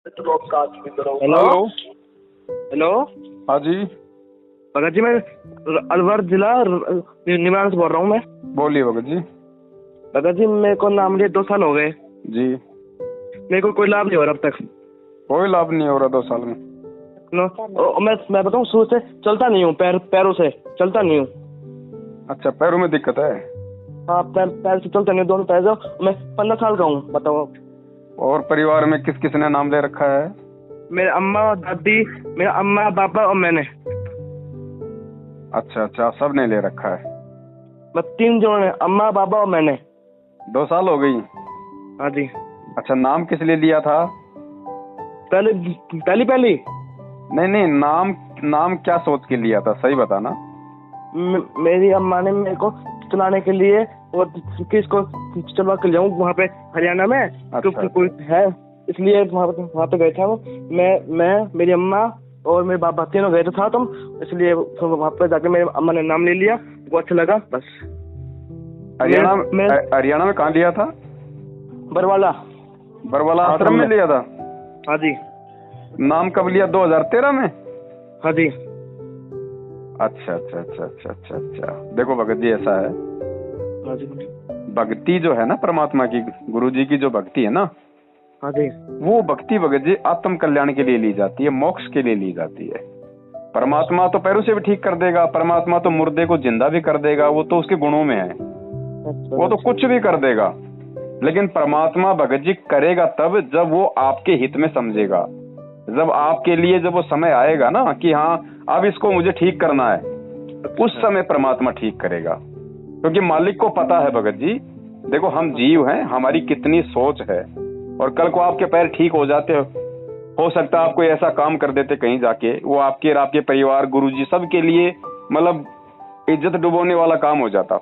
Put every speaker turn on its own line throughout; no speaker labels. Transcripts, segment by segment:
Hello.
Hello.
Hello
हाँ जी,
भगत जी, मैं अलवर जिला निवारण से बोल रहा हूँ। मैं
बोलिए भगत जी।
भगत जी, मेरे को नाम लिए 2 साल हो गए।
जी,
मेरे को कोई लाभ नहीं हो रहा अब तक।
कोई लाभ नहीं हो रहा 2 साल में।
मैं बताऊँ, शुरू से चलता नहीं हूँ, पैरों से चलता नहीं हूँ।
अच्छा, पैरों में दिक्कत है।
हाँ, पैर से चलता नहीं हूँ, दोनों पैर से। मैं 15 साल का हूँ, बताओ।
और परिवार में किस किसने नाम ले रखा है?
मेरे अम्मा, दादी, मेरे अम्मा, पापा और मैंने।
अच्छा अच्छा, सब ने ले रखा है।
बस 3 जनों ने, अम्मा, पापा और मैंने।
2 साल हो गई।
हाँ जी।
अच्छा, नाम किस लिए लिया था?
पहली
नहीं नहीं, नाम नाम क्या सोच के लिया था, सही बताना।
मेरी अम्मा ने मेरे को चलाने के लिए, और किसको चलवा कर जाऊँ वहाँ पे हरियाणा में।
अच्छा।
कोई है, इसलिए वहाँ पे गए थे वो। मैं मेरी अम्मा और मेरे बाबा तीनों गए थे साथ हम, इसलिए वहाँ पे जाके मेरी अम्मा ने नाम ले लिया। वो अच्छा लगा बस।
हरियाणा में कहाँ लिया था?
बरवाला
बरवाला आश्रम में लिया था।
हाँ जी।
नाम कब लिया, 2013 में?
हाँ जी।
अच्छा अच्छा अच्छा अच्छा अच्छा अच्छा। देखो भगत जी, ऐसा है,
हाँ जी।
भक्ति जो है ना परमात्मा की, गुरु जी की जो भक्ति है ना,
हाँ जी।
वो भक्ति भगत जी आत्म कल्याण के लिए ली जाती है, मोक्ष के लिए ली जाती है। परमात्मा तो पैरों से भी ठीक कर देगा, परमात्मा तो मुर्दे को जिंदा भी कर देगा, वो तो उसके गुणों में है, वो तो कुछ भी कर देगा। लेकिन परमात्मा भगत जी करेगा तब जब वो आपके हित में समझेगा, जब आपके लिए जब वो समय आएगा ना कि हाँ अब इसको मुझे ठीक करना है, उस समय परमात्मा ठीक करेगा। क्योंकि मालिक को पता है भगत जी, देखो हम जीव हैं, हमारी कितनी सोच है, और कल को आपके पैर ठीक हो जाते हो सकता है आप कोई ऐसा काम कर देते कहीं जाके, वो आपके और आपके परिवार, गुरुजी सबके लिए मतलब इज्जत डुबोने वाला काम हो जाता।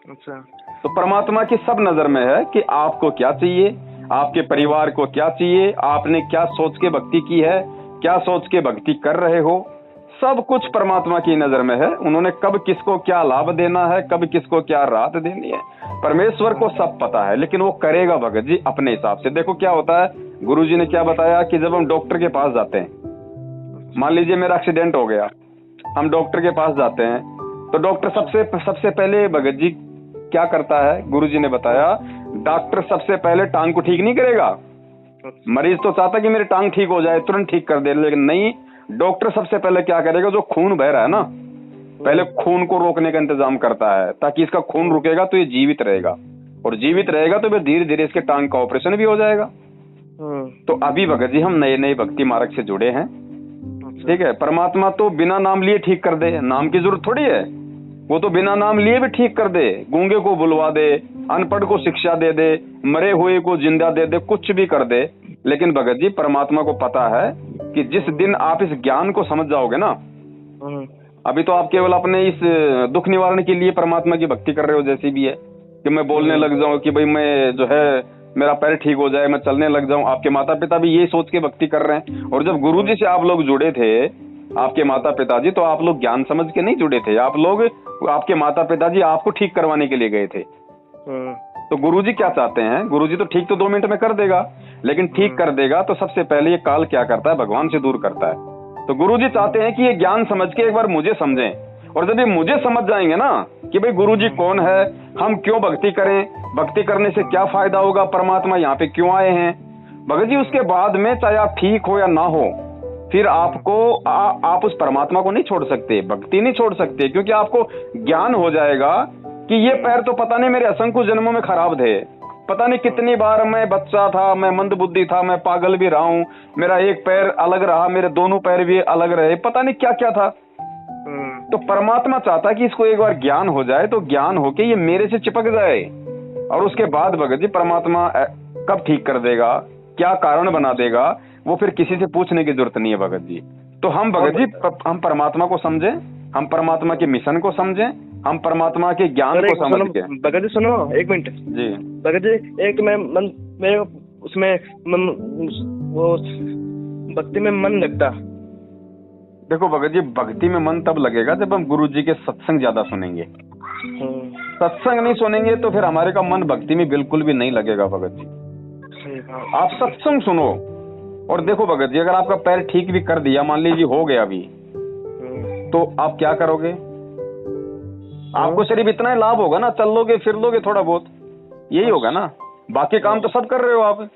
अच्छा।
तो परमात्मा की सब नजर में है कि आपको क्या चाहिए, आपके परिवार को क्या चाहिए, आपने क्या सोच के भक्ति की है, क्या सोच के भक्ति कर रहे हो, सब कुछ परमात्मा की नजर में है। उन्होंने कब किसको क्या लाभ देना है, कब किसको क्या राहत देनी है, परमेश्वर को सब पता है। लेकिन वो करेगा भगत जी अपने हिसाब से। देखो क्या होता है, गुरुजी ने क्या बताया कि जब हम डॉक्टर के पास जाते हैं, मान लीजिए मेरा एक्सीडेंट हो गया, हम डॉक्टर के पास जाते हैं, तो डॉक्टर सबसे पहले भगत जी क्या करता है, गुरुजी ने बताया, डॉक्टर सबसे पहले टांग को ठीक नहीं करेगा। मरीज तो चाहता कि मेरी टांग ठीक हो जाए, तुरंत ठीक कर दे, लेकिन नहीं, डॉक्टर सबसे पहले क्या करेगा, जो खून बह रहा है ना, पहले खून को रोकने का इंतजाम करता है, ताकि इसका खून रुकेगा तो ये जीवित रहेगा, और जीवित रहेगा तो फिर धीरे धीरे इसके टांग का ऑपरेशन भी हो जाएगा। तो अभी भगत जी हम नए नए भक्ति मार्ग से जुड़े हैं, ठीक है। परमात्मा तो बिना नाम लिए ठीक कर दे, नाम की जरूरत थोड़ी है, वो तो बिना नाम लिए भी ठीक कर दे, गूंगे को बुलवा दे, अनपढ़ को शिक्षा दे दे, मरे हुए को जिंदा दे दे, कुछ भी कर दे। लेकिन भगत जी परमात्मा को पता है कि जिस दिन आप इस ज्ञान को समझ जाओगे ना, अभी तो आप केवल अपने इस दुख निवारण के लिए परमात्मा की भक्ति कर रहे हो, जैसी भी है कि मैं बोलने लग जाऊं कि भाई मैं जो है मेरा पैर ठीक हो जाए, मैं चलने लग जाऊं। आपके माता पिता भी ये सोच के भक्ति कर रहे हैं। और जब गुरु जी से आप लोग जुड़े थे, आपके माता पिताजी, तो आप लोग ज्ञान समझ के नहीं जुड़े थे, आप लोग, आपके माता पिताजी आपको ठीक करवाने के लिए गए थे। तो गुरुजी क्या चाहते हैं, गुरुजी तो ठीक तो 2 मिनट में कर देगा, लेकिन ठीक कर देगा तो सबसे पहले ये काल क्या करता है, भगवान से दूर करता है। तो गुरुजी चाहते हैं कि ये ज्ञान समझ के एक बार मुझे समझें, और जब ये मुझे समझ जाएंगे ना कि भाई गुरुजी कौन है, हम क्यों भक्ति करें, भक्ति करने से क्या फायदा होगा, परमात्मा यहाँ पे क्यों आए हैं, भगत जी उसके बाद में चाहे आप ठीक हो या ना हो, फिर आपको आप उस परमात्मा को नहीं छोड़ सकते, भक्ति नहीं छोड़ सकते, क्योंकि आपको ज्ञान हो जाएगा कि ये पैर तो पता नहीं मेरे असंख्य जन्मों में खराब थे, पता नहीं कितनी बार मैं बच्चा था, मैं मंदबुद्धि था, मैं पागल भी रहा हूँ, मेरा एक पैर अलग रहा, मेरे दोनों पैर भी अलग रहे, पता नहीं क्या क्या था। तो परमात्मा चाहता कि इसको एक बार ज्ञान हो जाए, तो ज्ञान होके ये मेरे से चिपक जाए, और उसके बाद भगत जी परमात्मा कब ठीक कर देगा, क्या कारण बना देगा, वो फिर किसी से पूछने की जरूरत नहीं है भगत जी। तो हम भगत जी हम परमात्मा को समझें, हम परमात्मा के मिशन को समझें, हम परमात्मा के ज्ञान को समझ के।
भगत जी सुनो 1 मिनट
जी
भगत जी, एक मेरे उसमें वो भक्ति में मन लगता।
देखो भगत जी, भक्ति में मन तब लगेगा जब हम गुरु जी के सत्संग ज्यादा सुनेंगे। सत्संग नहीं सुनेंगे तो फिर हमारे का मन भक्ति में बिल्कुल भी नहीं लगेगा भगत जी। आप सत्संग सुनो, और देखो भगत जी, अगर आपका पैर ठीक भी कर दिया, मान लीजिए हो गया अभी, तो आप क्या करोगे? आपको सिर्फ इतना ही लाभ होगा ना, चल लोगे फिर लोगे थोड़ा बहुत, यही होगा ना, बाकी काम तो सब कर रहे हो आप।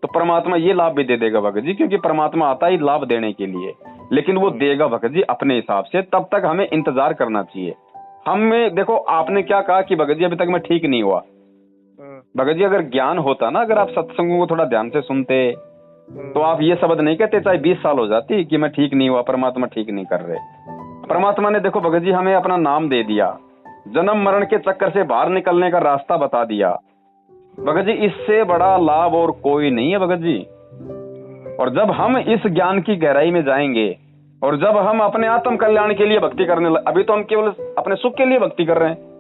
तो परमात्मा ये लाभ भी दे देगा भगत जी, क्योंकि परमात्मा आता ही लाभ देने के लिए, लेकिन वो देगा भगत जी अपने हिसाब से। तब तक हमें इंतजार करना चाहिए। हमें देखो, आपने क्या कहा कि भगत जी अभी तक मैं ठीक नहीं हुआ। भगत जी अगर ज्ञान होता ना, अगर आप सत्संगों को थोड़ा ध्यान से सुनते, तो आप ये शब्द नहीं कहते, चाहे 20 साल हो जाती, कि मैं ठीक नहीं हुआ, परमात्मा ठीक नहीं कर रहे। परमात्मा ने देखो भगत जी हमें अपना नाम दे दिया, जन्म मरण के चक्कर से बाहर निकलने का रास्ता बता दिया। भगत जी इससे बड़ा लाभ और कोई नहीं है भगत जी। और जब हम इस ज्ञान की गहराई में जाएंगे, और जब हम अपने आत्म कल्याण के लिए भक्ति करने अभी तो हम केवल अपने सुख के लिए भक्ति कर रहे हैं।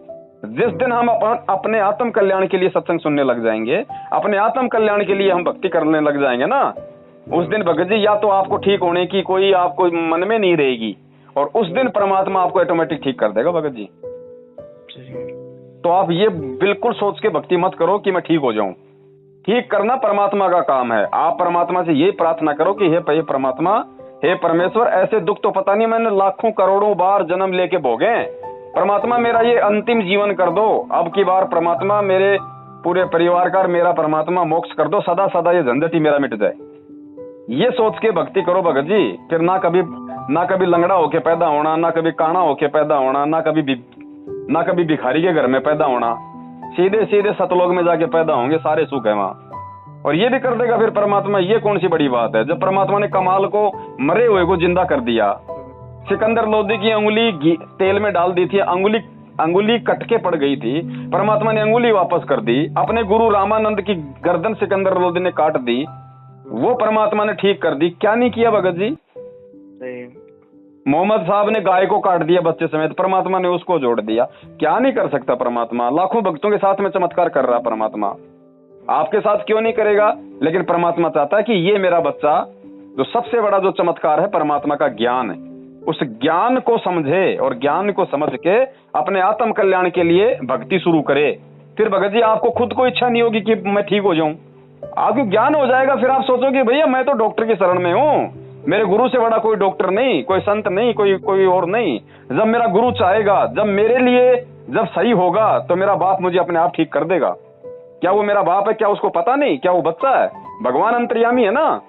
जिस दिन हम अपने आत्म कल्याण के लिए सत्संग सुनने लग जाएंगे, अपने आत्म कल्याण के लिए हम भक्ति करने लग जाएंगे ना, उस दिन भगत जी या तो आपको ठीक होने की कोई आपको मन में नहीं रहेगी, और उस दिन परमात्मा आपको ऑटोमेटिक ठीक कर देगा भगत जी। तो आप ये बिल्कुल सोच के भक्ति मत करो कि मैं ठीक हो जाऊं। ठीक करना परमात्मा का काम है। आप परमात्मा से ये प्रार्थना करो कि हे परमात्मा, हे परमेश्वर, ऐसे दुख तो पता नहीं मैंने लाखों करोड़ों बार जन्म लेके भोगे, परमात्मा मेरा ये अंतिम जीवन कर दो। अब की बार परमात्मा मेरे पूरे परिवार का, मेरा परमात्मा मोक्ष कर दो, सदा सदा ये झंझट ही मेरा मिट जाए। ये सोच के भक्ति करो भगत जी। फिर ना कभी लंगड़ा होके पैदा होना, ना कभी काना होके पैदा होना, ना कभी भिखारी के घर में पैदा होना, सीधे सीधे सतलोक में जाके पैदा होंगे, सारे सुख है वहां। और ये भी कर देगा फिर परमात्मा। ये कौन सी बड़ी बात है, जब परमात्मा ने कमाल को, मरे हुए को जिंदा कर दिया। सिकंदर लोधी की अंगुली तेल में डाल दी थी, अंगुली कट के पड़ गई थी, परमात्मा ने अंगुली वापस कर दी। अपने गुरु रामानंद की गर्दन सिकंदर लोधी ने काट दी, वो परमात्मा ने ठीक कर दी। क्या नहीं किया भगत जी? मोहम्मद साहब ने गाय को काट दिया बच्चे समेत, परमात्मा ने उसको जोड़ दिया। क्या नहीं कर सकता परमात्मा? लाखों भक्तों के साथ में चमत्कार कर रहा परमात्मा, आपके साथ क्यों नहीं करेगा? लेकिन परमात्मा चाहता है कि ये मेरा बच्चा, जो सबसे बड़ा जो चमत्कार है परमात्मा का ज्ञान है, उस ज्ञान को समझे, और ज्ञान को समझ के अपने आत्म कल्याण के लिए भक्ति शुरू करे। फिर भगत जी आपको खुद को इच्छा नहीं होगी कि मैं ठीक हो जाऊं। आपको ज्ञान हो जाएगा, फिर आप सोचोगे भैया मैं तो डॉक्टर की शरण में हूं, मेरे गुरु से बड़ा कोई डॉक्टर नहीं, कोई संत नहीं, कोई और नहीं। जब मेरा गुरु चाहेगा, जब मेरे लिए जब सही होगा, तो मेरा बाप मुझे अपने आप ठीक कर देगा। क्या वो मेरा बाप है? क्या उसको पता नहीं? क्या वो बच्चा है? भगवान अंतर्यामी है ना।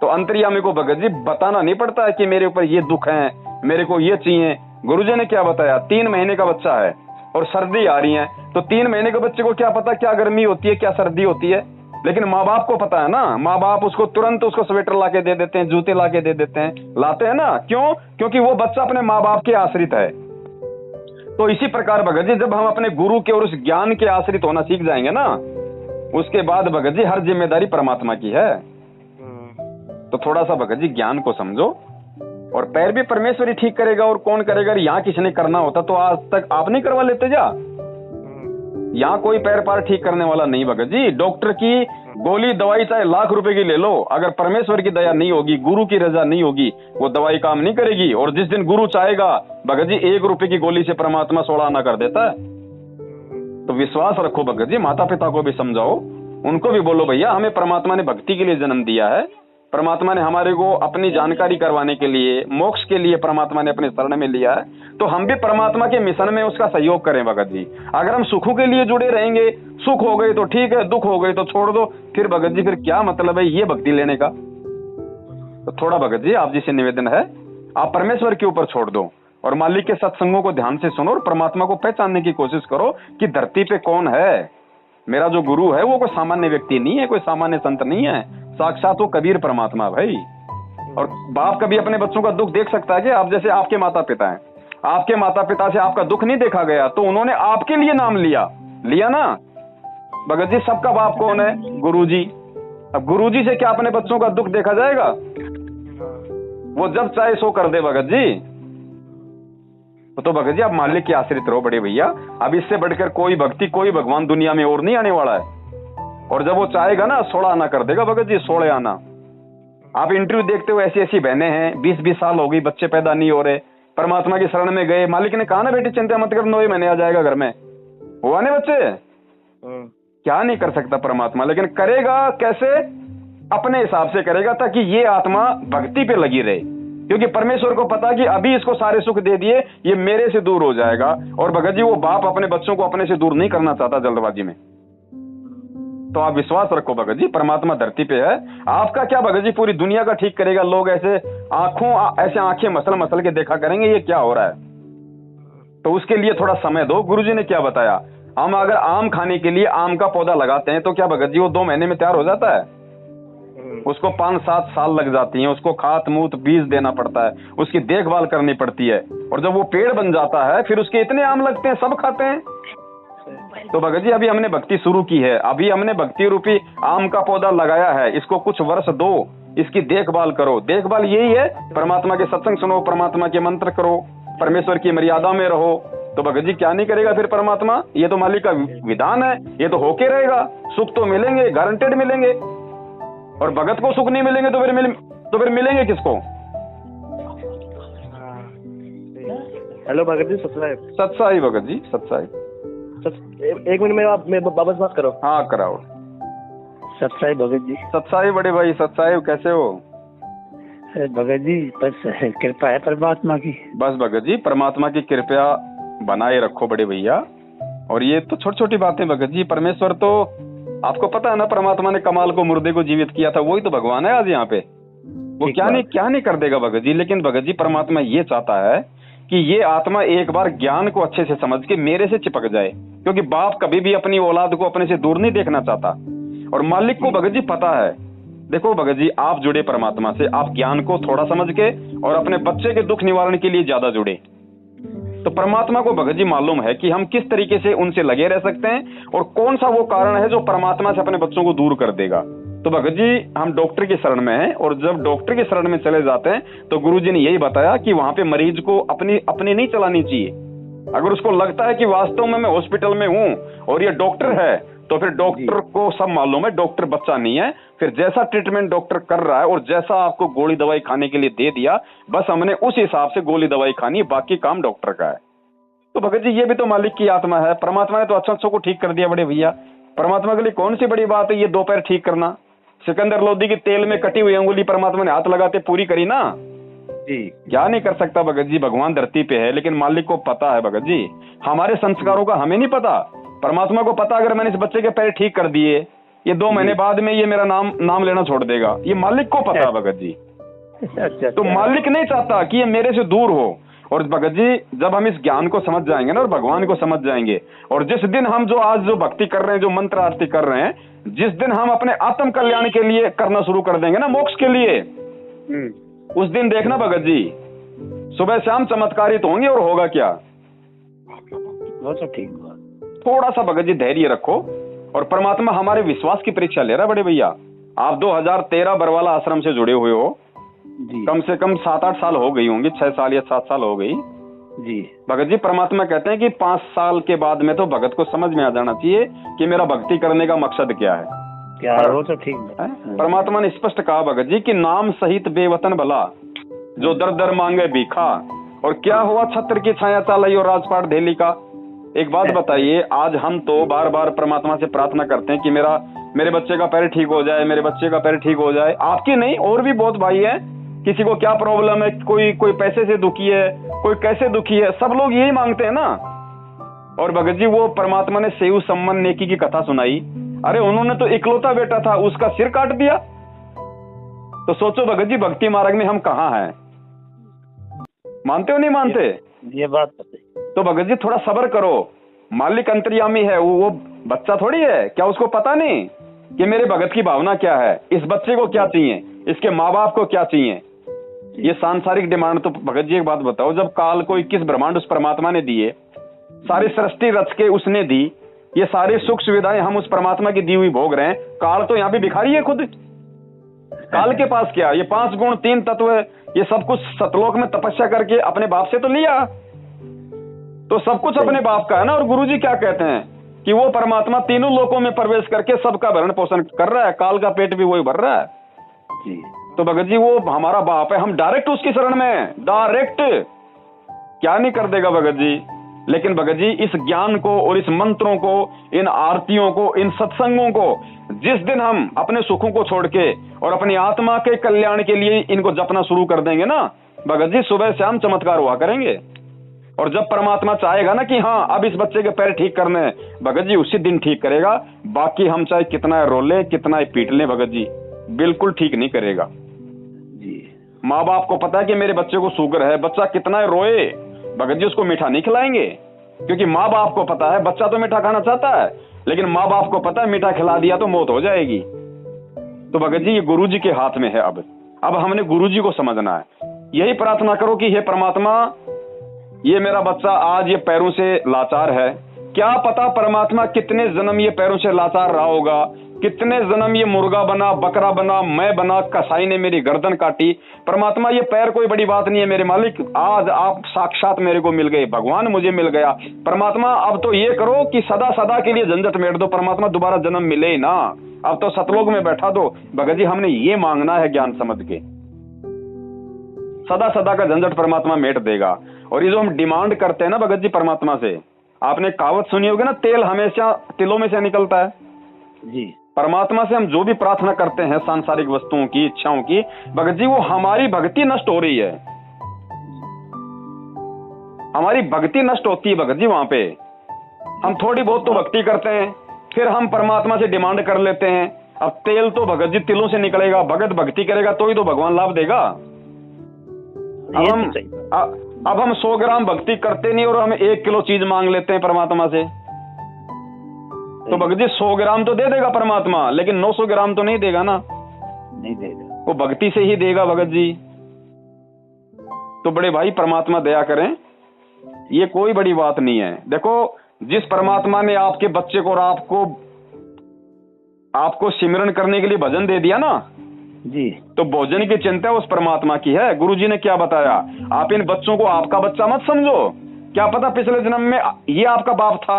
तो अंतर्यामी को भगत जी बताना नहीं पड़ता है कि मेरे ऊपर ये दुख है, मेरे को ये चाहिए। गुरुजी ने क्या बताया? 3 महीने का बच्चा है और सर्दी आ रही है, तो 3 महीने के बच्चे को क्या पता क्या गर्मी होती है, क्या सर्दी होती है? लेकिन माँ बाप को पता है ना। माँ बाप उसको तुरंत उसको स्वेटर लाके दे देते हैं, जूते लाके दे देते हैं, लाते हैं ना। क्यों? क्योंकि वो बच्चा अपने माँ बाप के आश्रित है। तो इसी प्रकार भगत जी जब हम अपने गुरु के और उस ज्ञान के आश्रित होना सीख जाएंगे ना, उसके बाद भगत जी हर जिम्मेदारी परमात्मा की है। तो थोड़ा सा भगत जी ज्ञान को समझो, और पैर भी परमेश्वर ही ठीक करेगा, और कौन करेगा? यहाँ किसी ने करना होता तो आज तक आप नहीं करवा लेते जा? यहाँ कोई पैर पार ठीक करने वाला नहीं भगत जी। डॉक्टर की गोली दवाई चाहे लाख रुपए की ले लो, अगर परमेश्वर की दया नहीं होगी, गुरु की रजा नहीं होगी, वो दवाई काम नहीं करेगी। और जिस दिन गुरु चाहेगा भगत जी 1 रुपए की गोली से परमात्मा 16 आना कर देता है। तो विश्वास रखो भगत जी, माता पिता को भी समझाओ, उनको भी बोलो भैया हमें परमात्मा ने भक्ति के लिए जन्म दिया है, परमात्मा ने हमारे को अपनी जानकारी करवाने के लिए, मोक्ष के लिए परमात्मा ने अपने शरण में लिया है, तो हम भी परमात्मा के मिशन में उसका सहयोग करें भगत जी। अगर हम सुखों के लिए जुड़े रहेंगे, सुख हो गए तो ठीक है, दुख हो गए तो छोड़ दो, फिर भगत जी फिर क्या मतलब है ये भक्ति लेने का? तो थोड़ा भगत जी आप जी से निवेदन है, आप परमेश्वर के ऊपर छोड़ दो, और मालिक के सत्संगों को ध्यान से सुनो, और परमात्मा को पहचानने की कोशिश करो कि धरती पे कौन है। मेरा जो गुरु है वो कोई सामान्य व्यक्ति नहीं है, कोई सामान्य संत नहीं है, साक्षात वो कबीर परमात्मा भाई। और बाप कभी अपने बच्चों का दुख देख सकता है कि आप जैसे आपके माता पिता हैं, आपके माता पिता से आपका दुख नहीं देखा गया, तो उन्होंने आपके लिए नाम लिया ना। भगत जी सबका बाप कौन है? गुरुजी। अब गुरुजी से क्या अपने बच्चों का दुख देखा जाएगा? वो जब चाहे सो कर दे भगत जी। तो भगत जी आप मालिक के आश्रित रहो बड़े भैया। अब इससे बढ़कर कोई भक्ति, कोई भगवान दुनिया में और नहीं आने वाला है। और जब वो चाहेगा ना 16 आना कर देगा भगत जी, 16 आना। आप इंटरव्यू देखते हो, ऐसी ऐसी बहनें हैं 20-20 साल हो गई, बच्चे पैदा नहीं हो रहे, परमात्मा की शरण में गए, मालिक ने कहा ना बेटी चिंता मत कर, 9 महीने आ जाएगा घर में, हुआ नहीं बच्चे? क्या नहीं कर सकता परमात्मा, लेकिन करेगा कैसे? अपने हिसाब से करेगा ताकि ये आत्मा भक्ति पे लगी रहे, क्योंकि परमेश्वर को पता कि अभी इसको सारे सुख दे दिए ये मेरे से दूर हो जाएगा। और भगत जी वो बाप अपने बच्चों को अपने से दूर नहीं करना चाहता जल्दबाजी में। तो आप विश्वास रखो भगत जी, परमात्मा धरती पे है। आपका क्या भगत जी पूरी दुनिया का ठीक करेगा। लोग ऐसे आंखें मसल मसल के देखा करेंगे ये क्या हो रहा है, तो उसके लिए थोड़ा समय दो। गुरुजी ने क्या बताया, हम अगर आम खाने के लिए आम का पौधा लगाते हैं तो क्या भगत जी वो 2 महीने में तैयार हो जाता है? उसको 5-7 साल लग जाती हैं, उसको खाद मूत बीज देना पड़ता है, उसकी देखभाल करनी पड़ती है, और जब वो पेड़ बन जाता है फिर उसके इतने आम लगते हैं, सब खाते हैं। तो भगत जी अभी हमने भक्ति शुरू की है, अभी हमने भक्ति रूपी आम का पौधा लगाया है, इसको कुछ वर्ष दो, इसकी देखभाल करो। देखभाल यही है, परमात्मा के सत्संग सुनो, परमात्मा के मंत्र करो, परमेश्वर की मर्यादा में रहो। तो भगत जी क्या नहीं करेगा फिर परमात्मा? ये तो मालिक का विधान है, ये तो होके रहेगा। सुख तो मिलेंगे, गारंटेड मिलेंगे। और भगत को सुख नहीं मिलेंगे तो फिर मिलेंगे किसको?
हेलो भगत जी,
सत्साई भगत जी, सत्साई।
एक मिनट में आप मेरे बाबा से बात करो।
हाँ कराओ।
सत्साई भगत जी।
सत्साई बड़े भाई, सत्साई कैसे हो?
भगत जी बस कृपा है परमात्मा की।
बस भगत जी परमात्मा की कृपा बनाए रखो बड़े भैया। और ये तो छोटी छोटी बातें भगत जी, परमेश्वर तो आपको पता है ना, परमात्मा ने कमाल को मुर्दे को जीवित किया था, वही तो भगवान है आज यहाँ पे। वो क्या नहीं कर देगा भगत जी। लेकिन भगत जी परमात्मा ये चाहता है कि ये आत्मा एक बार ज्ञान को अच्छे से समझ के मेरे से चिपक जाए, क्योंकि बाप कभी भी अपनी औलाद को अपने से दूर नहीं देखना चाहता। और मालिक को भगत जी पता है। देखो भगत जी, आप जुड़े परमात्मा से, आप ज्ञान को थोड़ा समझ के और अपने बच्चे के दुख निवारण के लिए ज्यादा जुड़े, तो परमात्मा को भगत जी मालूम है कि हम किस तरीके से उनसे लगे रह सकते हैं और कौन सा वो कारण है जो परमात्मा से अपने बच्चों को दूर कर देगा। तो भगत जी हम डॉक्टर की शरण में हैं, और जब डॉक्टर की शरण में चले जाते हैं तो गुरुजी ने यही बताया कि वहां पे मरीज को अपनी नहीं चलानी चाहिए। अगर उसको लगता है कि वास्तव में मैं हॉस्पिटल में हूं और ये डॉक्टर है, तो फिर डॉक्टर को सब मालूम है डॉक्टर बच्चा नहीं है। फिर जैसा ट्रीटमेंट डॉक्टर कर रहा है और जैसा आपको गोली दवाई खाने के लिए दे दिया, बस हमने उस हिसाब से गोली दवाई खानी है, बाकी काम डॉक्टर का है। तो भगत जी ये भी तो मालिक की आत्मा है। परमात्मा ने तो अच्छों को ठीक कर दिया बड़े भैया। परमात्मा के लिए कौन सी बड़ी बात है ये 2 पैर ठीक करना? सिकंदर लोधी की तेल में कटी हुई अंगुली परमात्मा ने हाथ लगाते पूरी करी ना जी। क्या नहीं कर सकता भगत जी, भगवान धरती पे है, लेकिन मालिक को पता है भगत जी। हमारे संस्कारों का हमें नहीं पता, परमात्मा को पता। अगर मैंने इस बच्चे के पैर ठीक कर दिए, ये 2 महीने बाद में ये मेरा नाम लेना छोड़ देगा, ये मालिक को पता है भगत जी। तो मालिक नहीं चाहता कि ये मेरे से दूर हो। और भगत जी जब हम इस ज्ञान को समझ जाएंगे ना और भगवान को समझ जाएंगे, और जिस दिन हम आज जो भक्ति कर रहे हैं, जो मंत्र आरती कर रहे हैं, जिस दिन हम अपने आत्म कल्याण के लिए करना शुरू कर देंगे ना, मोक्ष के लिए, उस दिन देखना भगत जी सुबह शाम चमत्कारित होंगे। और होगा क्या? वो तो ठीक। थोड़ा सा भगत जी धैर्य रखो, और परमात्मा हमारे विश्वास की परीक्षा ले रहा है बड़े भैया। आप 2013 बरवाला आश्रम से जुड़े हुए हो जी। कम से कम 7-8 साल हो गई होंगी, 6 साल या 7 साल हो गई जी। भगत जी परमात्मा कहते हैं कि 5 साल के बाद में तो भगत को समझ में आ जाना चाहिए कि मेरा भक्ति करने का मकसद क्या है। क्या है वो तो ठीक है। परमात्मा ने स्पष्ट कहा भगत जी कि नाम सहित बेवतन भला, जो दर दर मांगे भीखा। और क्या हुआ छत्र की छाया चालाई और राजपाट धेली का। एक बात बताइए, आज हम तो बार बार परमात्मा से प्रार्थना करते हैं कि मेरे बच्चे का पैर ठीक हो जाए, मेरे बच्चे का पैर ठीक हो जाए। आपकी नहीं, और भी बहुत भाई है, किसी को क्या प्रॉब्लम है, कोई पैसे से दुखी है, कोई कैसे दुखी है, सब लोग यही मांगते हैं ना। और भगत जी वो परमात्मा ने सेव सम्मन नेकी की कथा सुनाई। अरे उन्होंने तो इकलौता बेटा था, उसका सिर काट दिया। तो सोचो भगत जी भक्ति मार्ग में हम कहाँ हैं? मानते हो नहीं मानते? ये बात तो भगत जी थोड़ा सब्र करो। मालिक अंतर्यामी है, वो बच्चा थोड़ी है। क्या उसको पता नहीं कि मेरे भगत की भावना क्या है, इस बच्चे को क्या चाहिए, इसके माँ बाप को क्या चाहिए? ये सांसारिक डिमांड। तो भगत जी एक बात बताओ, जब काल को 21 ब्रह्मांड उस परमात्मा ने दिए, सारी सृष्टि रच के उसने दी, ये सारी सुख सुविधाएं हम उस परमात्मा की दी हुई भोग रहे हैं। काल तो यहाँ भी भिखारी है खुद। काल के पास क्या? ये 5 गुण 3 तत्व है, ये सब कुछ सतलोक में तपस्या करके अपने बाप से तो लिया, तो सब कुछ अपने बाप का है ना। और गुरुजी क्या कहते हैं कि वो परमात्मा तीनों लोकों में प्रवेश करके सबका भरण पोषण कर रहा है, काल का पेट भी वही भर रहा है जी। तो भगत जी वो हमारा बाप है, हम डायरेक्ट उसकी शरण में हैं, डायरेक्ट। क्या नहीं कर देगा भगत जी? लेकिन भगत जी इस ज्ञान को और इस मंत्रों को, इन आरतियों को, इन सत्संगों को जिस दिन हम अपने सुखों को छोड़ के और अपनी आत्मा के कल्याण के लिए इनको जपना शुरू कर देंगे ना भगत जी, सुबह शाम चमत्कार हुआ करेंगे। और जब परमात्मा चाहेगा ना कि हाँ अब इस बच्चे के पैर ठीक करने हैं, भगत जी उसी दिन ठीक करेगा। बाकी हम चाहे कितना रोले, कितना पीट लें, भगत जी बिल्कुल ठीक नहीं करेगा जी। माँ बाप को पता है कि मेरे बच्चे को शुगर है, बच्चा कितना रोए, भगत जी उसको मीठा नहीं खिलाएंगे, क्योंकि माँ बाप को पता है बच्चा तो मीठा खाना चाहता है, लेकिन माँ बाप को पता है मीठा खिला दिया तो मौत हो जाएगी। तो भगत जी ये गुरु जी के हाथ में है। अब हमने गुरु जी को समझना है। यही प्रार्थना करो कि हे परमात्मा, ये मेरा बच्चा आज ये पैरों से लाचार है, क्या पता परमात्मा कितने जन्म ये पैरों से लाचार रहा होगा, कितने जन्म ये मुर्गा बना, बकरा बना, मैं बना, कसाई ने मेरी गर्दन काटी। परमात्मा ये पैर कोई बड़ी बात नहीं है मेरे मालिक, आज आप साक्षात मेरे को मिल गए, भगवान मुझे मिल गया। परमात्मा अब तो ये करो कि सदा सदा के लिए झंझट मेट दो, परमात्मा दोबारा जन्म मिले ही ना, अब तो सतलोक में बैठा दो। भगत जी हमने ये मांगना है ज्ञान समझ के, सदा सदा का झंझट परमात्मा मेट देगा। और ये जो हम डिमांड करते हैं ना भगत जी परमात्मा से, आपने कहावत सुनी होगी ना, तेल हमेशा तिलों में से निकलता है जी। परमात्मा से हम जो भी प्रार्थना करते हैं सांसारिक वस्तुओं की, इच्छाओं की, भगत जी वो हमारी भक्ति नष्ट हो रही है, हमारी भक्ति नष्ट होती है भगत जी। वहां पे हम थोड़ी बहुत तो भक्ति करते हैं, फिर हम परमात्मा से डिमांड कर लेते हैं। अब तेल तो भगत जी तिलों से निकलेगा, भगत भक्ति करेगा तो ही तो भगवान लाभ देगा। अब हम 100 ग्राम भक्ति करते नहीं और हम 1 किलो चीज मांग लेते हैं परमात्मा से, तो भगत जी 100 ग्राम तो दे देगा परमात्मा, लेकिन 900 ग्राम तो नहीं देगा ना, नहीं देगा, वो भक्ति से ही देगा भगत जी। तो बड़े भाई परमात्मा दया करें, ये कोई बड़ी बात नहीं है। देखो जिस परमात्मा ने आपके बच्चे को और आपको सिमरन करने के लिए भजन दे दिया ना जी, तो भोजन की चिंता उस परमात्मा की है। गुरु जी ने क्या बताया, आप इन बच्चों को आपका बच्चा मत समझो, क्या पता पिछले जन्म में ये आपका बाप था।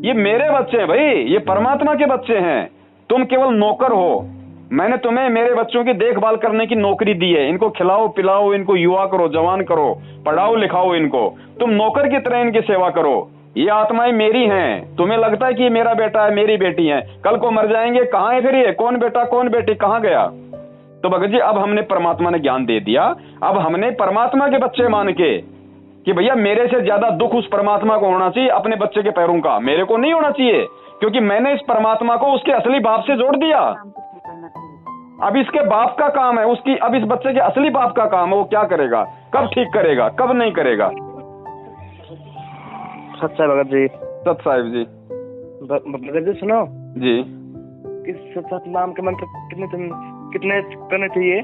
ये मेरे बच्चे हैं भाई, ये परमात्मा के बच्चे हैं, तुम केवल नौकर हो। मैंने तुम्हें मेरे बच्चों की देखभाल करने की नौकरी दी है, इनको खिलाओ पिलाओ, इनको युवा करो, जवान करो, पढ़ाओ लिखाओ इनको, तुम नौकर की तरह इनकी सेवा करो। ये आत्माएं मेरी हैं, तुम्हें लगता है कि ये मेरा बेटा है, मेरी बेटी है, कल को मर जाएंगे, कहाँ है फिर ये, कौन बेटा कौन बेटी कहाँ गया। तो भगत जी अब हमने परमात्मा ने ज्ञान दे दिया, अब हमने परमात्मा के बच्चे मान के कि भैया मेरे से ज्यादा दुख उस परमात्मा को होना चाहिए अपने बच्चे के पैरों का, मेरे को नहीं होना चाहिए, क्योंकि मैंने इस परमात्मा को उसके असली बाप से जोड़ दिया। अब इसके बाप का काम है उसकी, अब इस बच्चे के असली बाप का काम है, वो क्या करेगा, कब ठीक करेगा, कब नहीं करेगा।
सच्चा भगत जी,
सत साहिब जी,
भगत जी सुनो
जी,
किस सतनाम के मंत्र कितने करने चाहिए।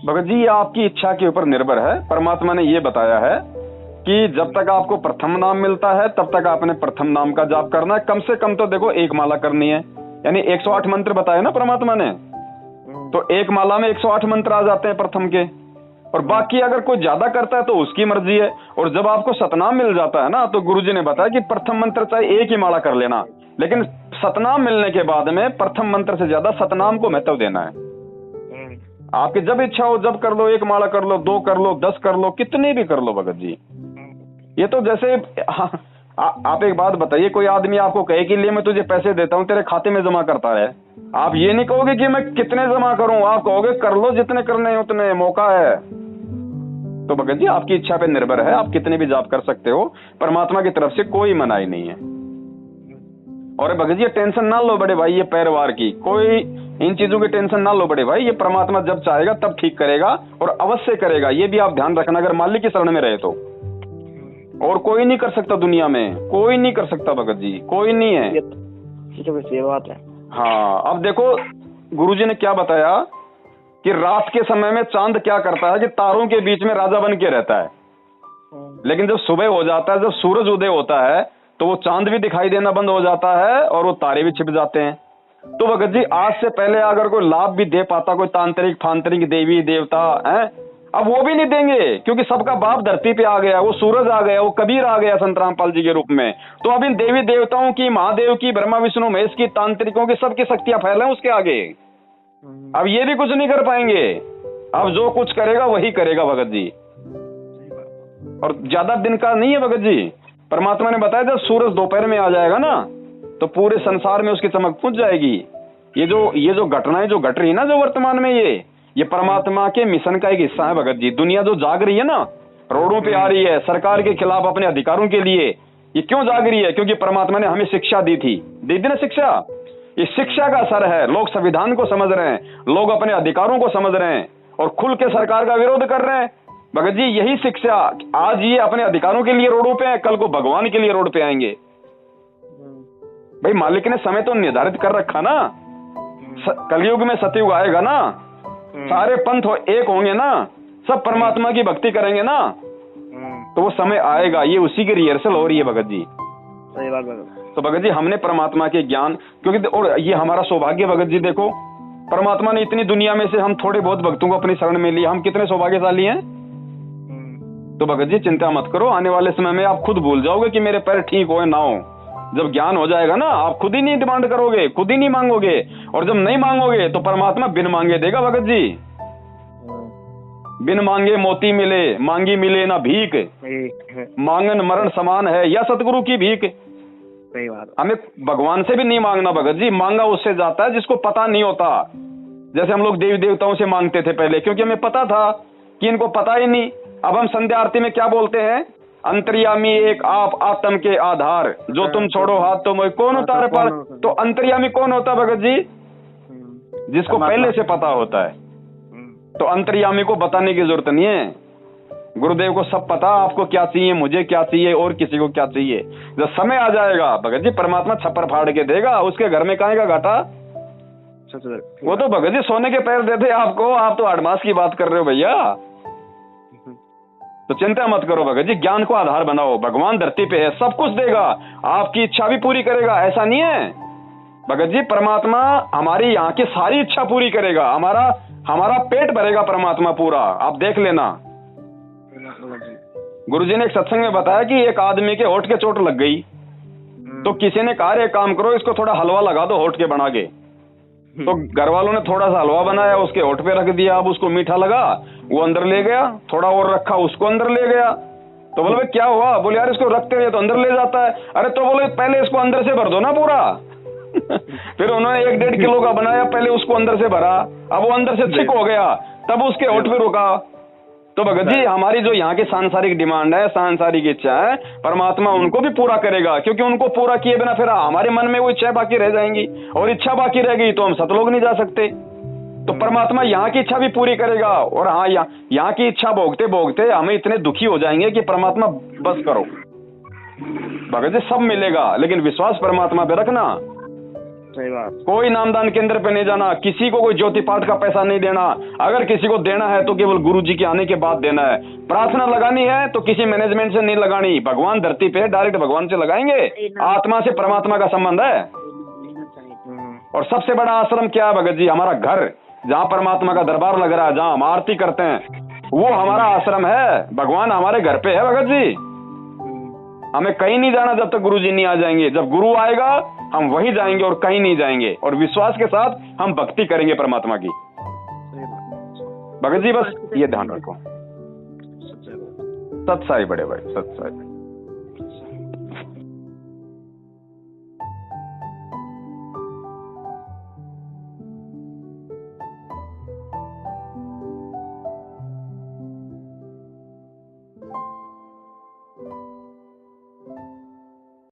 भगत जी ये आपकी इच्छा के ऊपर निर्भर है। परमात्मा ने ये बताया है कि जब तक आपको प्रथम नाम मिलता है तब तक आपने प्रथम नाम का जाप करना है। कम से कम तो देखो 1 माला करनी है, यानी 108 मंत्र बताए ना परमात्मा ने, तो 1 माला में 108 मंत्र आ जाते हैं प्रथम के, और बाकी अगर कोई ज्यादा करता है तो उसकी मर्जी है। और जब आपको सतनाम मिल जाता है ना, तो गुरुजी ने बताया कि प्रथम मंत्र चाहे 1 ही माला कर लेना, लेकिन सतनाम मिलने के बाद में प्रथम मंत्र से ज्यादा सतनाम को महत्व देना है। आपकी जब इच्छा हो जब कर लो, 1 माला कर लो, 2 कर लो, 10 कर लो, कितने भी कर लो भगत जी। ये तो जैसे आप एक बात बताइए, कोई आदमी आपको कहे कि ले मैं तुझे पैसे देता हूँ तेरे खाते में जमा करता है, आप ये नहीं कहोगे कि मैं कितने जमा करूं, आप कहोगे कर लो जितने करने उतने, मौका है। तो भगत जी आपकी इच्छा पे निर्भर है, आप कितने भी जाप कर सकते हो, परमात्मा की तरफ से कोई मनाही नहीं है। और भगत जी टेंशन ना लो बड़े भाई, ये पैरवार की कोई इन चीजों की टेंशन ना लो बड़े भाई, ये परमात्मा जब चाहेगा तब ठीक करेगा और अवश्य करेगा। ये भी आप ध्यान रखना, अगर मालिक की शरण में रहे तो, और कोई नहीं कर सकता दुनिया में, कोई नहीं कर सकता भगत जी, कोई नहीं है।
ये बात है।
हाँ अब देखो गुरुजी ने क्या बताया कि रात के समय में चांद क्या करता है कि तारों के बीच में राजा बन के रहता है, लेकिन जब सुबह हो जाता है, जब सूरज उदय होता है, तो वो चांद भी दिखाई देना बंद हो जाता है और वो तारे भी छिप जाते हैं। तो भगत जी आज से पहले अगर कोई लाभ भी दे पाता कोई तांत्रिक फांत्रिक देवी देवता है, अब वो भी नहीं देंगे, क्योंकि सबका बाप धरती पे आ गया, वो सूरज आ गया, वो कबीर आ गया संत रामपाल जी के रूप में। तो अब इन देवी देवताओं की, महादेव की, ब्रह्मा विष्णु महेश की, तांत्रिकों की, सबकी शक्तियां फैले उसके आगे। अब ये भी कुछ नहीं कर पाएंगे, अब जो कुछ करेगा वही करेगा भगत जी। और ज्यादा दिन का नहीं है भगत जी। परमात्मा ने बताया जब सूरज दोपहर में आ जाएगा ना तो पूरे संसार में उसकी चमक पहुंच जाएगी। ये जो घटनाएं जो घट रही है ना जो वर्तमान में, ये परमात्मा के मिशन का एक हिस्सा है भगत जी। दुनिया जो जाग रही है ना, रोडों पे आ रही है सरकार के खिलाफ अपने अधिकारों के लिए, ये क्यों जाग रही है? क्योंकि परमात्मा ने हमें शिक्षा दी थी ना शिक्षा। इस शिक्षा का असर है, लोग संविधान को समझ रहे हैं, लोग अपने अधिकारों को समझ रहे हैं और खुल के सरकार का विरोध कर रहे हैं। भगत जी यही शिक्षा, आज ये अपने अधिकारों के लिए रोडों पे हैं, कल को भगवान के लिए रोड पे आएंगे। भाई मालिक ने समय तो निर्धारित कर रखा ना, कलयुग में सतयुग आएगा ना, सारे पंथ एक होंगे ना, सब परमात्मा की भक्ति करेंगे ना, तो वो समय आएगा। ये उसी की रिहर्सल हो रही है भगत जी।
सही बात भगत।
तो भगत जी हमने परमात्मा के ज्ञान, क्योंकि और ये हमारा सौभाग्य भगत जी, देखो परमात्मा ने इतनी दुनिया में से हम थोड़े बहुत भक्तों को अपनी शरण में लिया, हम कितने सौभाग्यशाली हैं। तो भगत जी चिंता मत करो, आने वाले समय में आप खुद भूल जाओगे कि मेरे पैर ठीक हो ना हो। जब ज्ञान हो जाएगा ना, आप खुद ही नहीं डिमांड करोगे, खुद ही नहीं मांगोगे, और जब नहीं मांगोगे तो परमात्मा बिन मांगे देगा भगत जी। बिन मांगे मोती मिले, मांगी मिले ना भीख, मांगन मरण समान है या सतगुरु की भीख।
सही बात।
हमें भगवान से भी नहीं मांगना भगत जी, मांगा उससे जाता है जिसको पता नहीं होता। जैसे हम लोग देवी देवताओं से मांगते थे पहले, क्योंकि हमें पता था कि इनको पता ही नहीं। अब हम संध्या आरती में क्या बोलते हैं? अंतर्यामी एक आप आत्म के आधार, जो तुम छोड़ो हाथ तो मैं कौन उतारे पार। तो अंतर्यामी कौन होता भगत जी? जिसको पहले से पता होता है। तो अंतर्यामी को बताने की जरूरत नहीं है, गुरुदेव को सब पता, आपको क्या चाहिए, मुझे क्या चाहिए और किसी को क्या चाहिए। जब समय आ जाएगा भगत जी परमात्मा छप्पर फाड़ के देगा, उसके घर में काहे का घाटा। वो तो भगत जी सोने के पैर देते आपको, आप तो 8 मास की बात कर रहे हो भैया। तो चिंता मत करो भगत जी, ज्ञान को आधार बनाओ। भगवान धरती पे है, सब कुछ देगा, आपकी इच्छा भी पूरी करेगा, ऐसा नहीं है भगत जी। परमात्मा हमारी यहाँ की सारी इच्छा पूरी करेगा, हमारा पेट भरेगा परमात्मा पूरा, आप देख लेना। गुरुजी ने एक सत्संग में बताया कि एक आदमी के होठ के चोट लग गई, तो किसी ने कहा एक काम करो, इसको थोड़ा हलवा लगा दो होठ के बना के। तो घर वालों ने थोड़ा सा हलवा बनाया, उसके होठ पे रख दिया। अब उसको मीठा लगा, वो अंदर ले गया, थोड़ा और रखा, उसको अंदर ले गया। तो बोले क्या हुआ? बोले यार इसको रखते हुए तो अंदर ले जाता है। अरे तो बोले पहले इसको अंदर से भर दो ना पूरा। फिर उन्होंने 1-1.5 किलो का बनाया, पहले उसको अंदर से भरा, अब वो अंदर से थिक हो गया, तब उसके होठ पे रुका। तो भगत जी हमारी जो यहाँ की सांसारिक डिमांड है, सांसारिक इच्छा है, परमात्मा उनको भी पूरा करेगा, क्योंकि उनको पूरा किए बिना फिर हमारे मन में वो इच्छा बाकी रह जाएंगी, और इच्छा बाकी रह गई तो हम सतलोक नहीं जा सकते। तो परमात्मा यहाँ की इच्छा भी पूरी करेगा। और हाँ, यहाँ की इच्छा भोगते भोगते हमें इतने दुखी हो जाएंगे कि परमात्मा बस करो। भगत जी सब मिलेगा, लेकिन विश्वास परमात्मा पे रखना।
सही बात।
कोई नामदान केंद्र पे नहीं जाना, किसी को कोई ज्योति पाठ का पैसा नहीं देना। अगर किसी को देना है तो केवल गुरु जी के आने के बाद देना है। प्रार्थना लगानी है तो किसी मैनेजमेंट से नहीं लगानी, भगवान धरती पे डायरेक्ट भगवान से लगाएंगे। आत्मा से परमात्मा का संबंध है। और सबसे बड़ा आश्रम क्या है भगत जी? हमारा घर, जहाँ परमात्मा का दरबार लग रहा है, जहाँ हम आरती करते हैं, वो हमारा आश्रम है। भगवान हमारे घर पे है भगत जी। हमें कहीं नहीं जाना जब तक गुरु जी नहीं आ जाएंगे। जब गुरु आएगा हम वहीं जाएंगे और कहीं नहीं जाएंगे, और विश्वास के साथ हम भक्ति करेंगे परमात्मा की। भगत जी बस ये ध्यान रखो। सत्साई बड़े भाई, सत्साई।